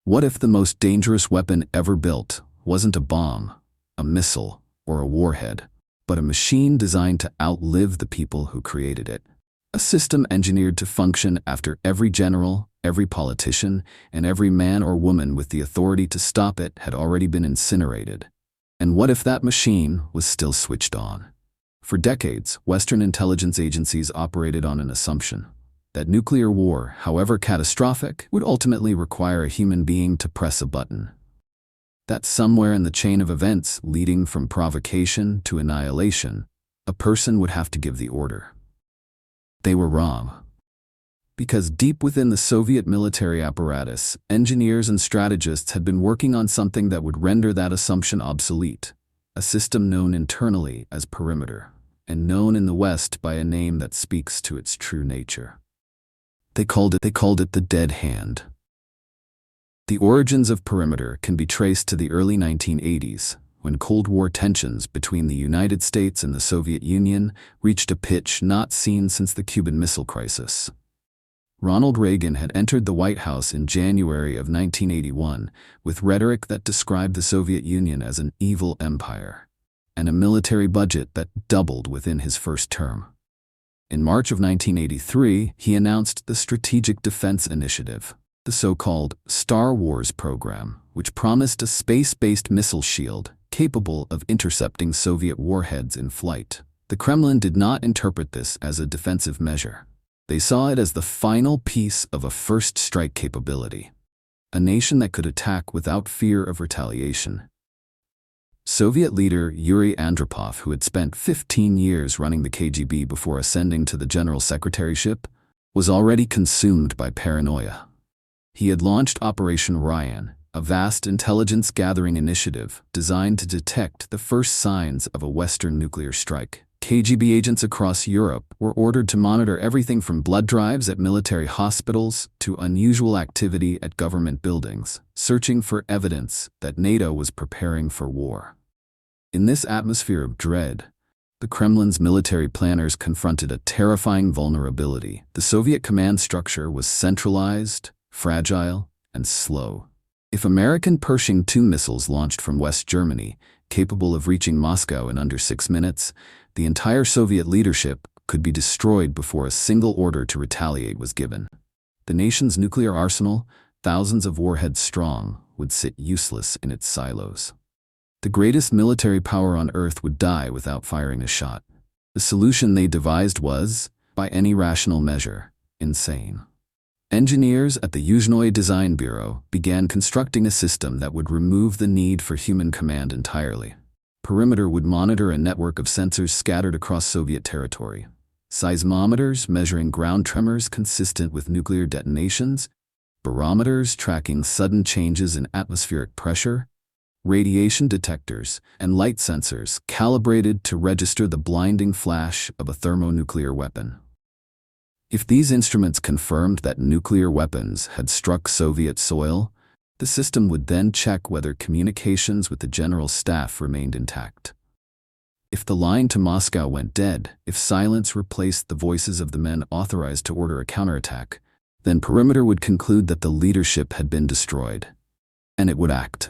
What if the most dangerous weapon ever built wasn't a bomb, a missile, or a warhead, but a machine designed to outlive the people who created it? A system engineered to function after every general, every politician, and every man or woman with the authority to stop it had already been incinerated. And what if that machine was still switched on? For decades, Western intelligence agencies operated on an assumption that nuclear war, however catastrophic, would ultimately require a human being to press a button. That somewhere in the chain of events leading from provocation to annihilation, a person would have to give the order. They were wrong. Because deep within the Soviet military apparatus, engineers and strategists had been working on something that would render that assumption obsolete, a system known internally as perimeter, and known in the West by a name that speaks to its true nature. They called it the dead hand. The origins of perimeter can be traced to the early 1980s, when Cold War tensions between the United States and the Soviet Union reached a pitch not seen since the Cuban Missile Crisis. Ronald Reagan had entered the White House in January of 1981 with rhetoric that described the Soviet Union as an evil empire, and a military budget that doubled within his first term. In March of 1983, he announced the Strategic Defense Initiative, the so-called Star Wars program, which promised a space-based missile shield capable of intercepting Soviet warheads in flight. The Kremlin did not interpret this as a defensive measure. They saw it as the final piece of a first strike capability, a nation that could attack without fear of retaliation. Soviet leader Yuri Andropov, who had spent 15 years running the KGB before ascending to the general secretaryship, was already consumed by paranoia. He had launched Operation Ryan, a vast intelligence-gathering initiative designed to detect the first signs of a Western nuclear strike. KGB agents across Europe were ordered to monitor everything from blood drives at military hospitals to unusual activity at government buildings, searching for evidence that NATO was preparing for war. In this atmosphere of dread, the Kremlin's military planners confronted a terrifying vulnerability. The Soviet command structure was centralized, fragile, and slow. If American Pershing II missiles launched from West Germany, capable of reaching Moscow in under 6 minutes, the entire Soviet leadership could be destroyed before a single order to retaliate was given. The nation's nuclear arsenal, thousands of warheads strong, would sit useless in its silos. The greatest military power on Earth would die without firing a shot. The solution they devised was, by any rational measure, insane. Engineers at the Yuzhnoye Design Bureau began constructing a system that would remove the need for human command entirely. Perimeter would monitor a network of sensors scattered across Soviet territory. Seismometers measuring ground tremors consistent with nuclear detonations, barometers tracking sudden changes in atmospheric pressure, radiation detectors, and light sensors calibrated to register the blinding flash of a thermonuclear weapon. If these instruments confirmed that nuclear weapons had struck Soviet soil, the system would then check whether communications with the general staff remained intact. If the line to Moscow went dead, if silence replaced the voices of the men authorized to order a counterattack, then perimeter would conclude that the leadership had been destroyed, and it would act.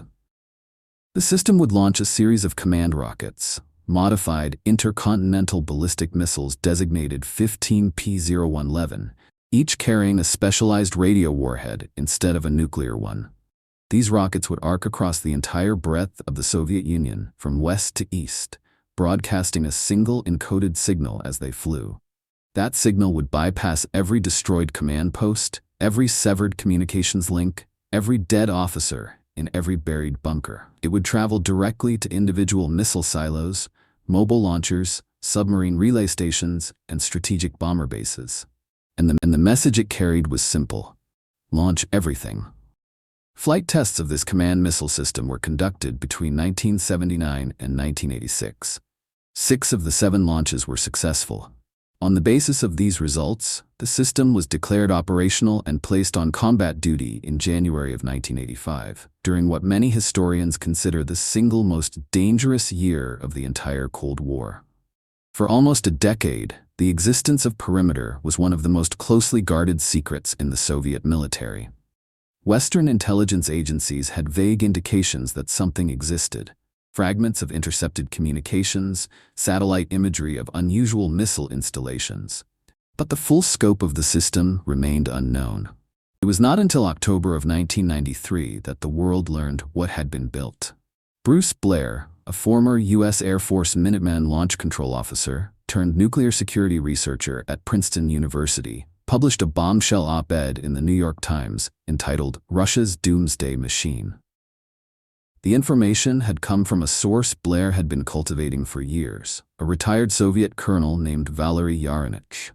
The system would launch a series of command rockets, modified intercontinental ballistic missiles designated 15P0111, each carrying a specialized radio warhead instead of a nuclear one. These rockets would arc across the entire breadth of the Soviet Union, from west to east, broadcasting a single encoded signal as they flew. That signal would bypass every destroyed command post, every severed communications link, every dead officer, in every buried bunker. It would travel directly to individual missile silos, mobile launchers, submarine relay stations, and strategic bomber bases. And the message it carried was simple: launch everything. Flight tests of this command missile system were conducted between 1979 and 1986. 6 of the 7 launches were successful. On the basis of these results, the system was declared operational and placed on combat duty in January of 1985, during what many historians consider the single most dangerous year of the entire Cold War. For almost a decade, the existence of perimeter was one of the most closely guarded secrets in the Soviet military. Western intelligence agencies had vague indications that something existed. Fragments of intercepted communications, satellite imagery of unusual missile installations. But the full scope of the system remained unknown. It was not until October of 1993 that the world learned what had been built. Bruce Blair, a former U.S. Air Force Minuteman launch control officer turned nuclear security researcher at Princeton University, published a bombshell op-ed in the New York Times entitled "Russia's Doomsday Machine." The information had come from a source Blair had been cultivating for years, a retired Soviet colonel named Valery Yarynich.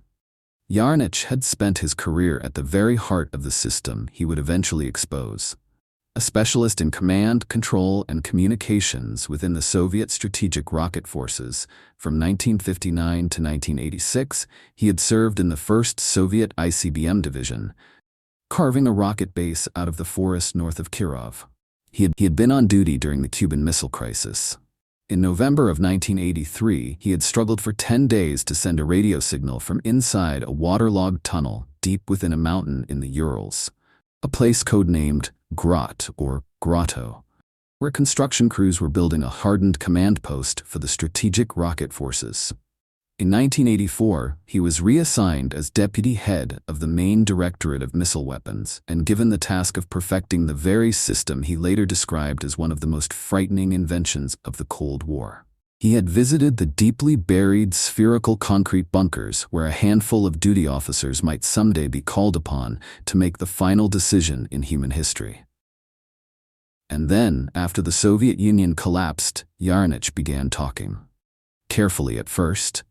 Yarynich had spent his career at the very heart of the system he would eventually expose. A specialist in command, control, and communications within the Soviet strategic rocket forces, from 1959 to 1986, he had served in the 1st Soviet ICBM division, carving a rocket base out of the forest north of Kirov. He had been on duty during the Cuban Missile Crisis. In November of 1983, he had struggled for 10 days to send a radio signal from inside a waterlogged tunnel deep within a mountain in the Urals, a place codenamed Grot or Grotto, where construction crews were building a hardened command post for the strategic rocket forces. In 1984, he was reassigned as deputy head of the main directorate of missile weapons and given the task of perfecting the very system he later described as one of the most frightening inventions of the Cold War. He had visited the deeply buried spherical concrete bunkers where a handful of duty officers might someday be called upon to make the final decision in human history. And then, after the Soviet Union collapsed, Yarynich began talking. Carefully at first.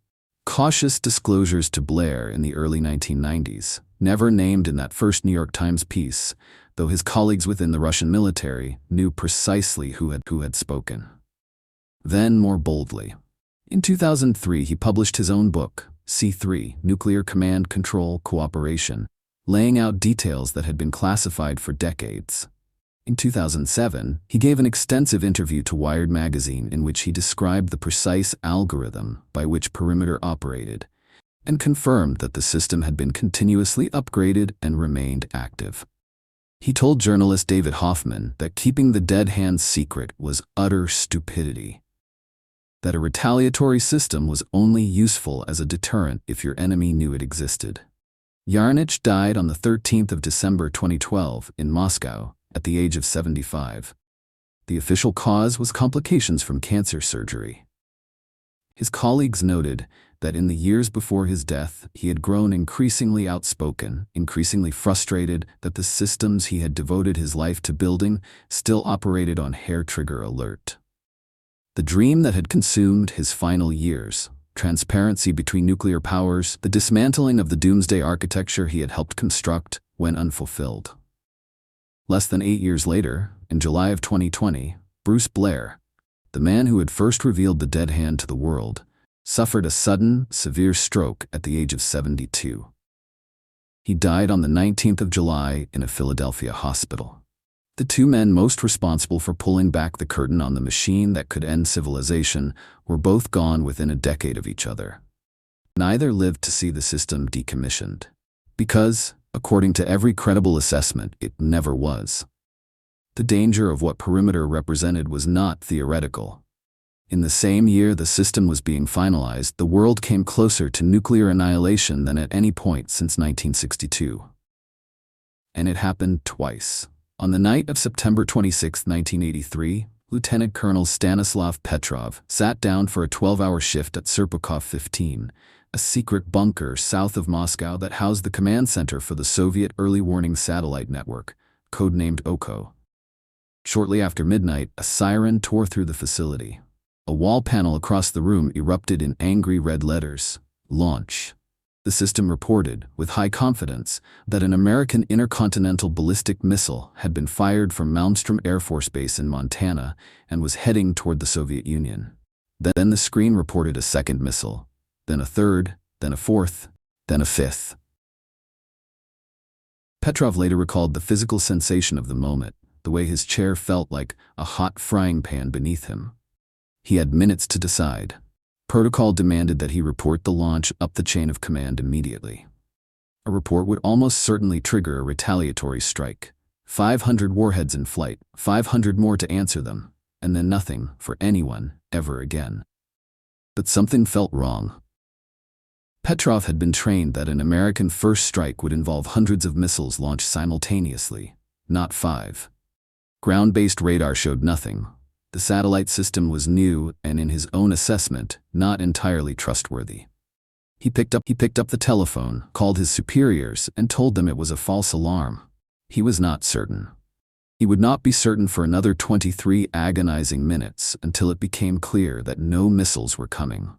Cautious disclosures to Blair in the early 1990s, never named in that first New York Times piece, though his colleagues within the Russian military knew precisely who had spoken. Then more boldly. In 2003, he published his own book, C3, Nuclear Command Control Cooperation, laying out details that had been classified for decades. In 2007, he gave an extensive interview to Wired magazine in which he described the precise algorithm by which Perimeter operated and confirmed that the system had been continuously upgraded and remained active. He told journalist David Hoffman that keeping the dead hands secret was utter stupidity, that a retaliatory system was only useful as a deterrent if your enemy knew it existed. Yarynich died on the 13th of December 2012 in Moscow, at the age of 75. The official cause was complications from cancer surgery. His colleagues noted that in the years before his death, he had grown increasingly outspoken, increasingly frustrated that the systems he had devoted his life to building still operated on hair-trigger alert. The dream that had consumed his final years, transparency between nuclear powers, the dismantling of the Doomsday architecture he had helped construct, went unfulfilled. Less than 8 years later, in July of 2020, Bruce Blair, the man who had first revealed the dead hand to the world, suffered a sudden, severe stroke at the age of 72. He died on the 19th of July in a Philadelphia hospital. The two men most responsible for pulling back the curtain on the machine that could end civilization were both gone within a decade of each other. Neither lived to see the system decommissioned, because, according to every credible assessment, it never was. The danger of what Perimeter represented was not theoretical. In the same year the system was being finalized, the world came closer to nuclear annihilation than at any point since 1962. And it happened twice. On the night of September 26, 1983, Lieutenant Colonel Stanislav Petrov sat down for a 12-hour shift at Serpukhov 15, a secret bunker south of Moscow that housed the command center for the Soviet early warning satellite network, codenamed OKO. Shortly after midnight, a siren tore through the facility. A wall panel across the room erupted in angry red letters, "Launch." The system reported, with high confidence, that an American intercontinental ballistic missile had been fired from Malmstrom Air Force Base in Montana and was heading toward the Soviet Union. Then the screen reported a second missile, then a third, then a fourth, then a fifth. Petrov later recalled the physical sensation of the moment, the way his chair felt like a hot frying pan beneath him. He had minutes to decide. Protocol demanded that he report the launch up the chain of command immediately. A report would almost certainly trigger a retaliatory strike, 500 warheads in flight, 500 more to answer them, and then nothing for anyone ever again. But something felt wrong. Petrov had been trained that an American first strike would involve hundreds of missiles launched simultaneously, not 5. Ground-based radar showed nothing. The satellite system was new and, in his own assessment, not entirely trustworthy. He picked up the telephone, called his superiors, and told them it was a false alarm. He was not certain. He would not be certain for another 23 agonizing minutes until it became clear that no missiles were coming.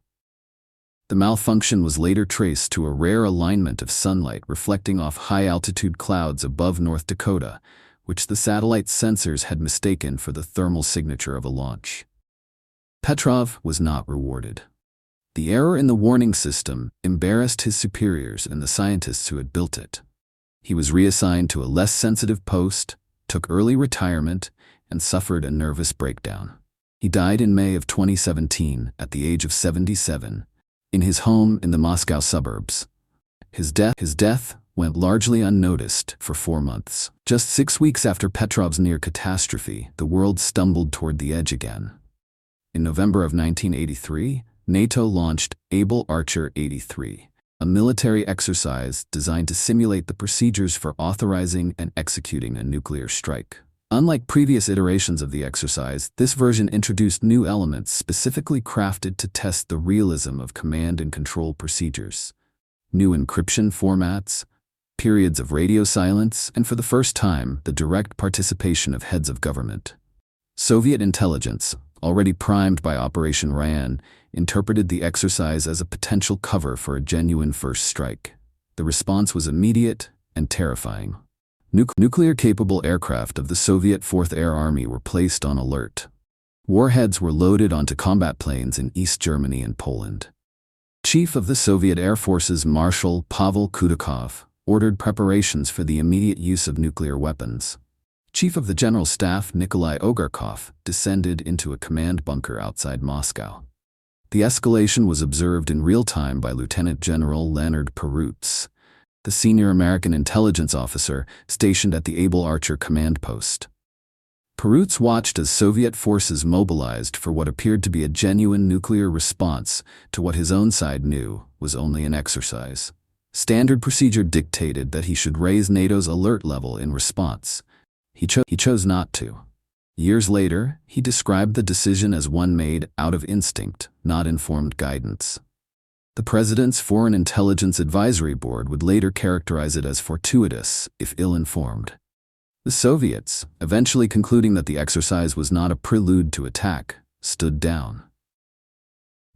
The malfunction was later traced to a rare alignment of sunlight reflecting off high-altitude clouds above North Dakota, which the satellite's sensors had mistaken for the thermal signature of a launch. Petrov was not rewarded. The error in the warning system embarrassed his superiors and the scientists who had built it. He was reassigned to a less sensitive post, took early retirement, and suffered a nervous breakdown. He died in May of 2017 at the age of 77, in his home in the Moscow suburbs. His death went largely unnoticed for 4 months. Just 6 weeks after Petrov's near catastrophe, the world stumbled toward the edge again. In November of 1983, NATO launched Able Archer 83, a military exercise designed to simulate the procedures for authorizing and executing a nuclear strike. Unlike previous iterations of the exercise, this version introduced new elements specifically crafted to test the realism of command and control procedures. New encryption formats, periods of radio silence, and for the first time, the direct participation of heads of government. Soviet intelligence, already primed by Operation Ryan, interpreted the exercise as a potential cover for a genuine first strike. The response was immediate and terrifying. Nuclear-capable aircraft of the Soviet Fourth Air Army were placed on alert. Warheads were loaded onto combat planes in East Germany and Poland. Chief of the Soviet Air Forces Marshal Pavel Kudakov ordered preparations for the immediate use of nuclear weapons. Chief of the General Staff Nikolai Ogarkov descended into a command bunker outside Moscow. The escalation was observed in real time by Lieutenant General Leonard Perutz, the senior American intelligence officer stationed at the Able Archer command post. Perutz watched as Soviet forces mobilized for what appeared to be a genuine nuclear response to what his own side knew was only an exercise. Standard procedure dictated that he should raise NATO's alert level in response. He chose not to. Years later, he described the decision as one made out of instinct, not informed guidance. The President's Foreign Intelligence Advisory Board would later characterize it as fortuitous, if ill-informed. The Soviets, eventually concluding that the exercise was not a prelude to attack, stood down.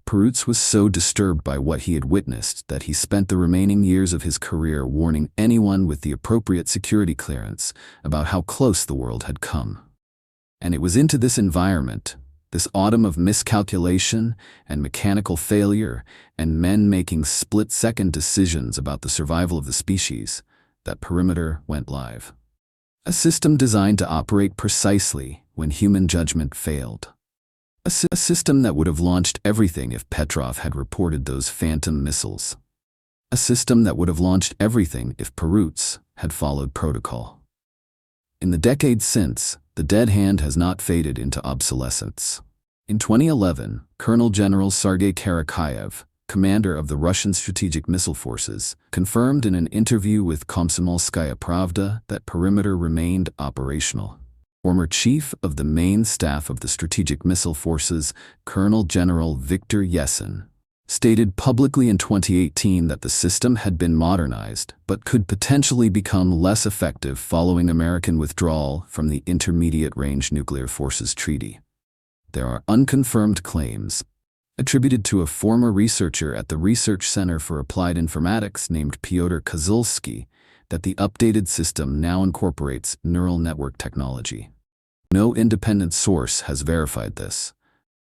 Perutz was so disturbed by what he had witnessed that he spent the remaining years of his career warning anyone with the appropriate security clearance about how close the world had come. And it was into this environment, this autumn of miscalculation and mechanical failure and men making split-second decisions about the survival of the species, that Perimeter went live. A system designed to operate precisely when human judgment failed. A system that would have launched everything if Petrov had reported those phantom missiles. A system that would have launched everything if Perutz had followed protocol. In the decades since, the dead hand has not faded into obsolescence. In 2011, Colonel General Sergei Karakayev, commander of the Russian Strategic Missile Forces, confirmed in an interview with Komsomolskaya Pravda that Perimeter remained operational. Former Chief of the Main Staff of the Strategic Missile Forces, Colonel General Viktor Yesin, stated publicly in 2018 that the system had been modernized but could potentially become less effective following American withdrawal from the Intermediate Range Nuclear Forces Treaty. There are unconfirmed claims, attributed to a former researcher at the Research Center for Applied Informatics named Pyotr Kozulsky, that the updated system now incorporates neural network technology. No independent source has verified this.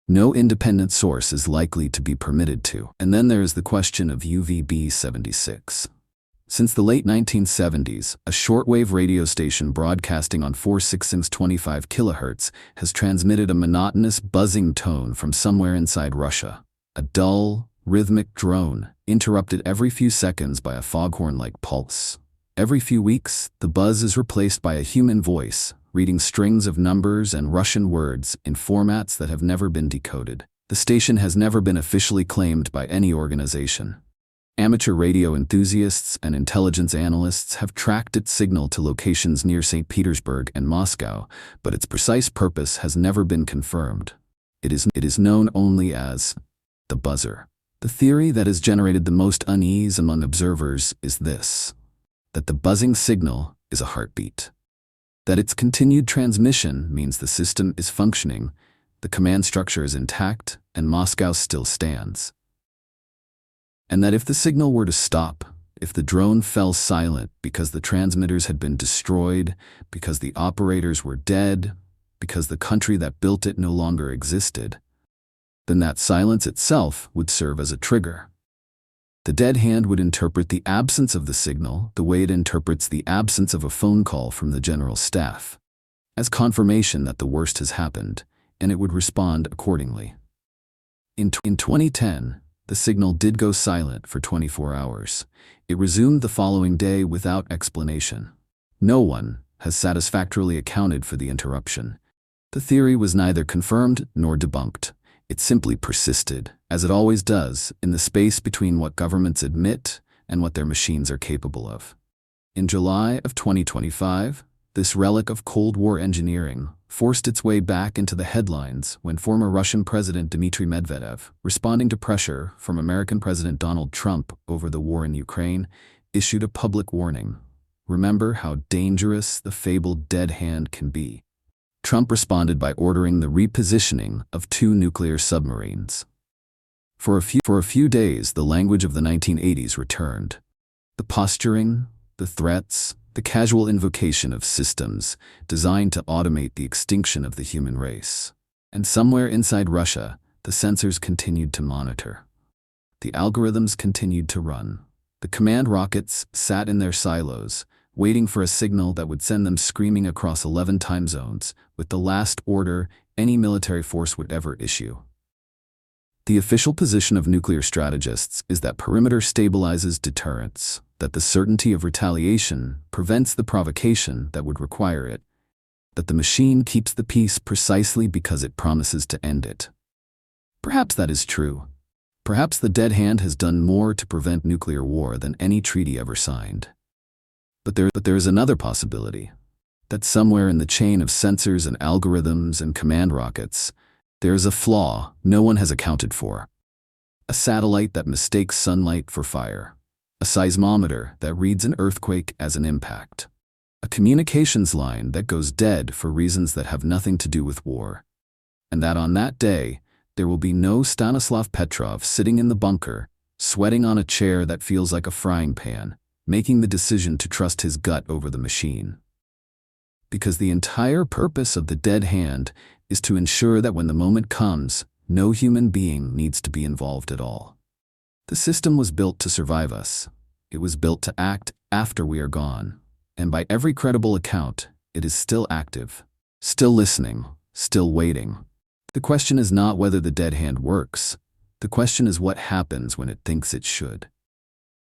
No independent source is likely to be permitted to. And then there is the question of UVB-76. Since the late 1970s, a shortwave radio station broadcasting on 466.25 kHz has transmitted a monotonous buzzing tone from somewhere inside Russia. A dull, rhythmic drone, interrupted every few seconds by a foghorn-like pulse. Every few weeks, the buzz is replaced by a human voice, reading strings of numbers and Russian words in formats that have never been decoded. The station has never been officially claimed by any organization. Amateur radio enthusiasts and intelligence analysts have tracked its signal to locations near St. Petersburg and Moscow, but its precise purpose has never been confirmed. It is known only as the buzzer. The theory that has generated the most unease among observers is this: that the buzzing signal is a heartbeat. That its continued transmission means the system is functioning, the command structure is intact, and Moscow still stands. And that if the signal were to stop, if the drone fell silent because the transmitters had been destroyed, because the operators were dead, because the country that built it no longer existed, then that silence itself would serve as a trigger. The dead hand would interpret the absence of the signal the way it interprets the absence of a phone call from the general staff, as confirmation that the worst has happened, and it would respond accordingly. In 2010, the signal did go silent for 24 hours. It resumed the following day without explanation. No one has satisfactorily accounted for the interruption. The theory was neither confirmed nor debunked. It simply persisted, as it always does, in the space between what governments admit and what their machines are capable of. In July of 2025, this relic of Cold War engineering forced its way back into the headlines when former Russian President Dmitry Medvedev, responding to pressure from American President Donald Trump over the war in Ukraine, issued a public warning. Remember how dangerous the fabled dead hand can be. Trump responded by ordering the repositioning of 2 nuclear submarines. For a few days, the language of the 1980s returned. The posturing, the threats, the casual invocation of systems designed to automate the extinction of the human race. And somewhere inside Russia, the sensors continued to monitor. The algorithms continued to run. The command rockets sat in their silos, waiting for a signal that would send them screaming across 11 time zones, with the last order any military force would ever issue. The official position of nuclear strategists is that perimeter stabilizes deterrence, that the certainty of retaliation prevents the provocation that would require it, that the machine keeps the peace precisely because it promises to end it. Perhaps that is true. Perhaps the dead hand has done more to prevent nuclear war than any treaty ever signed. But there is another possibility, that somewhere in the chain of sensors and algorithms and command rockets, there is a flaw no one has accounted for. A satellite that mistakes sunlight for fire. A seismometer that reads an earthquake as an impact. A communications line that goes dead for reasons that have nothing to do with war. And that on that day, there will be no Stanislav Petrov sitting in the bunker, sweating on a chair that feels like a frying pan, making the decision to trust his gut over the machine. Because the entire purpose of the dead hand is to ensure that when the moment comes, no human being needs to be involved at all. The system was built to survive us. It was built to act after we are gone. And by every credible account, it is still active, still listening, still waiting. The question is not whether the dead hand works. The question is what happens when it thinks it should.